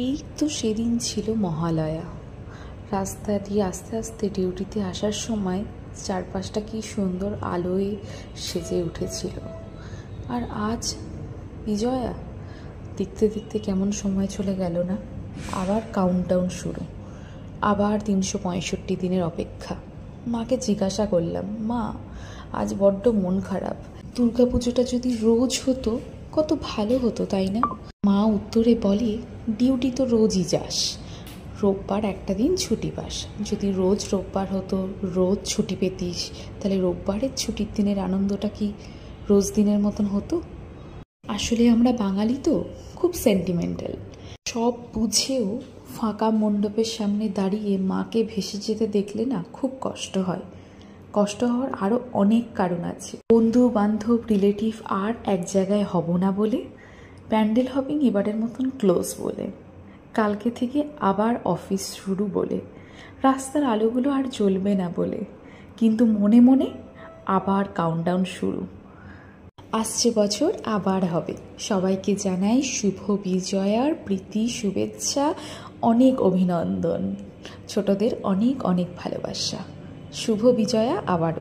এই তো সেদিন ছিল মহালয়া। রাস্তা দিয়ে আস্তে আস্তে ডিউটিতে আসার সময় চারপাশটা কি সুন্দর আলোয় সেজে উঠেছিল। আর আজ বিজয়া, দেখতে দেখতে কেমন সময় চলে গেল না। আবার কাউন্টডাউন শুরু, আবার 365 দিনের অপেক্ষা। মাকে জিজ্ঞাসা করলাম, মা আজ বড্ড মন খারাপ, দুর্গাপুজোটা যদি রোজ হতো কত ভালো হতো, তাই না? মা উত্তরে বলে, ডিউটি তো রোজই যাস, রোববার একটা দিন ছুটি পাস। যদি রোজ রোববার হতো, রোজ ছুটি পেতিস, তাহলে রোববারের ছুটির দিনের আনন্দটা কি রোজ দিনের মতন হতো? আসলে আমরা বাঙালি তো খুব সেন্টিমেন্টাল। সব বুঝেও ফাঁকা মণ্ডপের সামনে দাঁড়িয়ে মাকে ভেসে যেতে দেখলে না খুব কষ্ট হয়। কষ্ট হওয়ার আরও অনেক কারণ আছে। বন্ধু বান্ধব রিলেটিভ আর এক জায়গায় হব না বলে, প্যান্ডেল হপিং এবারের মতন ক্লোজ বলে, কালকে থেকে আবার অফিস শুরু বলে, রাস্তার আলোগুলো আর জ্বলবে না বলে, কিন্তু মনে মনে আবার কাউন্টডাউন শুরু। আসছে বছর আবার হবে। সবাইকে জানাই শুভ বিজয়ার প্রীতি শুভেচ্ছা, অনেক অভিনন্দন, ছোটদের অনেক অনেক ভালোবাসা। শুভ বিজয়া আবার।